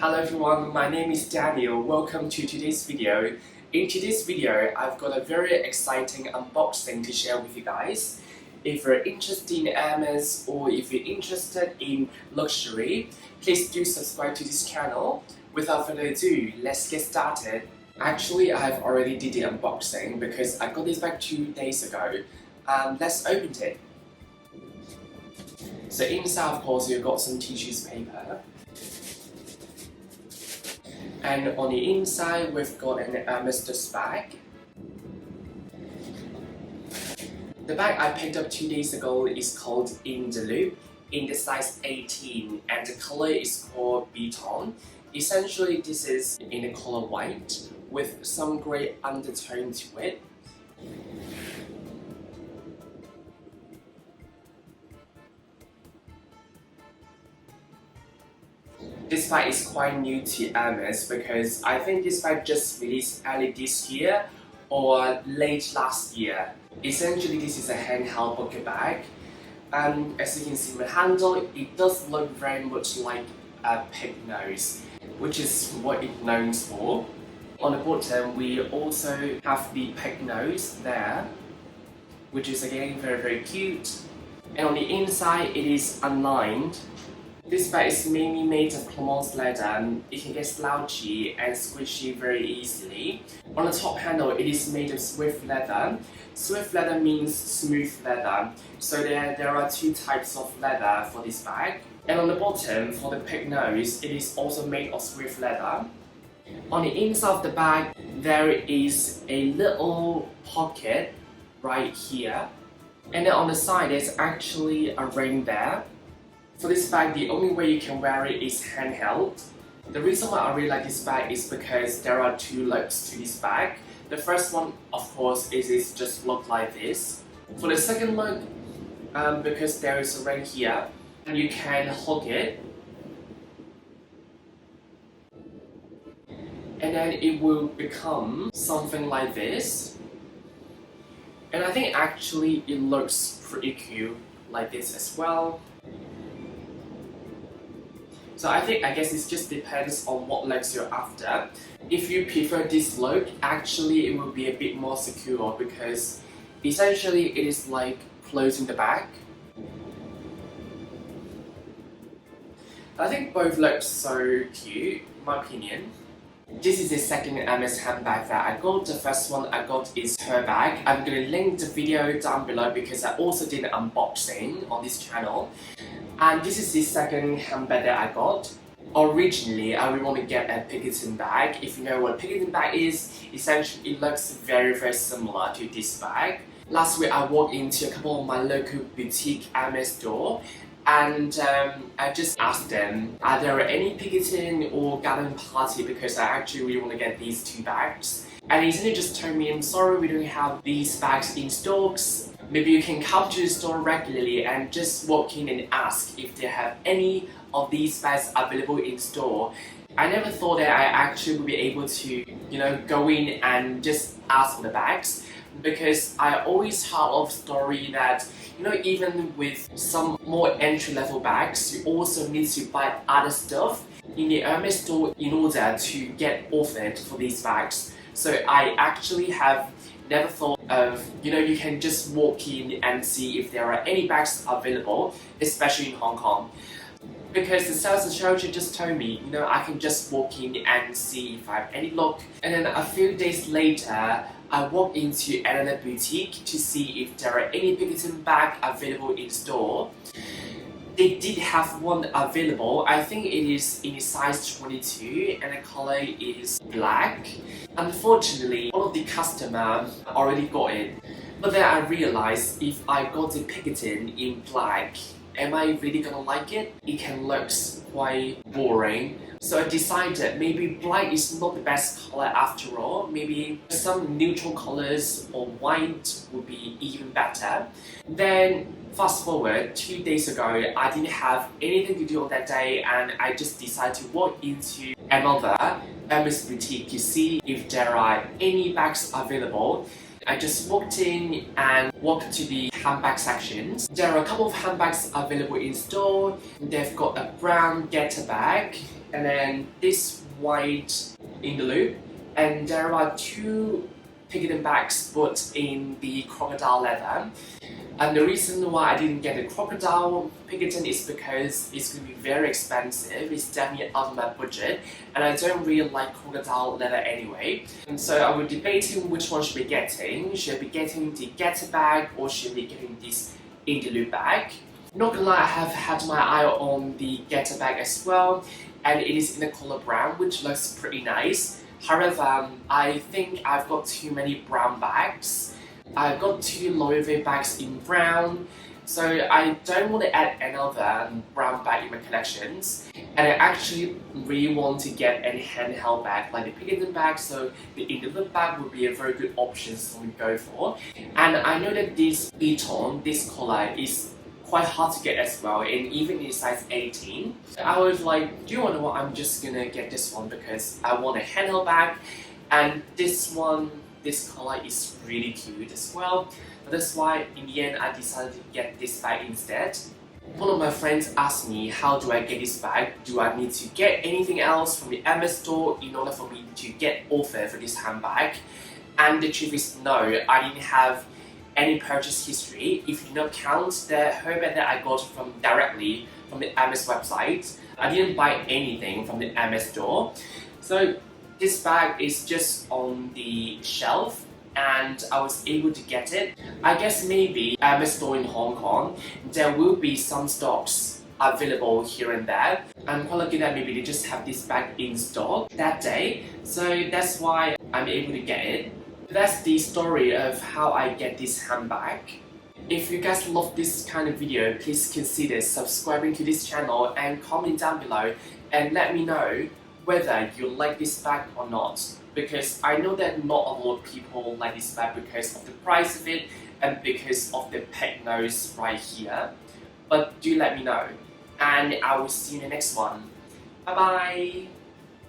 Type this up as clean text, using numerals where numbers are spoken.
Hello everyone, my name is Daniel. Welcome to today's video. In today's video, I've got a very exciting unboxing to share with you guys. If you're interested in Hermes or if you're interested in luxury, please do subscribe to this channel. Without further ado, let's get started. Actually, I've already did the unboxing because I got this bag 2 days ago. Let's open it. So inside, of course, you've got some tissues paper. And on the inside, we've got an Hermes bag. The bag I picked up 2 days ago is called In the Loop, in the size 18, and the color is called Beton. Essentially, this is in the color white with some grey undertone to it. This bag is quite new to Hermes because I think this bag just released early this year or late last year. Essentially, this is a handheld pocket bag, and as you can see from the handle, it does look very much like a pig nose, which is what it's known for. On the bottom, we also have the pig nose there, which is again very cute. And on the inside, it is unlined. This bag is mainly made of Hermes leather. It can get slouchy and squishy very easily. On the top handle, it is made of Swift leather. Swift leather means smooth leather. So there are 2 types of leather for this bag. And on the bottom, for the pig nose, it is also made of Swift leather. On the inside of the bag, there is a little pocket right here. And then on the side, there's actually a ring there. For this bag, the only way you can wear it is handheld. The reason why I really like this bag is because there are 2 looks to this bag. The first one, of course, is it just look like this. For the second look, because there is a ring here, and you can hook it, and then it will become something like this. And I think actually it looks pretty cute like this as well. So I guess it just depends on what looks you're after. If you prefer this look, actually it will be a bit more secure because essentially it is like closing the bag. I think both look so cute, in my opinion. This is the second Hermes handbag that I got. The first one I got is her bag. I'm going to link the video down below because I also did an unboxing on this channel. And this is the second handbag that I got. Originally, I really want to get a Beton bag. If you know what a Beton bag is, essentially it looks very similar to this bag. Last week I walked into a couple of my local boutique Hermes store, and I just asked them, are there any Beton or garden party, because I actually really want to get these 2 bags. And he just told me, I'm sorry, we don't have these bags in stocks. Maybe you can come to the store regularly and just walk in and ask if they have any of these bags available in store. I never thought that I actually would be able to, go in and just ask for the bags, because I always heard of story that, even with some more entry-level bags, you also need to buy other stuff in the Hermes store in order to get offered for these bags. So I actually have never thought of, you can just walk in and see if there are any bags available, especially in Hong Kong. Because the sales associate just told me, I can just walk in and see if I have any luck. And then a few days later, I walked into another boutique to see if there are any Beton bag available in store. They did have one available. I think it is in size 22 and the color is black. Unfortunately, all of the customers already got it. But then I realized if I got the Beton in black, am I really gonna like it? It can look quite boring. So I decided maybe black is not the best color after all. Maybe some neutral colors or white would be even better. Then fast forward 2 days ago, I didn't have anything to do on that day, and I just decided to walk into another Hermes boutique to see if there are any bags available. I just walked in and walked to the handbag sections. There are a couple of handbags available in store. They've got a brown Getter bag, and then this white in the loop, and there are two pigment bags put in the crocodile leather. And the reason why I didn't get the crocodile pigment is because it's going to be very expensive. It's definitely out of my budget, and I don't really like crocodile leather anyway. And so I was debating which one should I be getting. Should I be getting the getter bag or should I be getting this in the loop bag? Not gonna lie, I have had my eye on the getter bag as well, and it is in the color brown, which looks pretty nice. However, I think I've got too many brown bags. I've got two Louis Vuitton bags in brown, so I don't want to add another brown bag in my collections. And I actually really want to get a handheld bag like the pigment bag, so the individual bag would be a very good option for me to go for. And I know that this Beton, this color, is quite hard to get as well, and even in size 18. I was like, do you want to know what, I'm just gonna get this one because I want a handheld bag, and this one, this color is really cute as well. That's why in the end I decided to get this bag instead. One of my friends asked me, how do I get this bag? Do I need to get anything else from the Hermes store in order for me to get offer for this handbag? And the truth is no, I didn't have any purchase history. If you not count the Hermes that I got from directly from the Hermes website, I didn't buy anything from the Hermes store. So this bag is just on the shelf and I was able to get it. I guess maybe Hermes store in Hong Kong, there will be some stocks available here and there. I'm quite lucky that maybe they just have this bag in stock that day, so that's why I'm able to get it. That's the story of how I get this handbag. If you guys love this kind of video, please consider subscribing to this channel and comment down below and let me know whether you like this bag or not. Because I know that not a lot of people like this bag because of the price of it and because of the peg nose right here. But do let me know. And I will see you in the next one. Bye bye!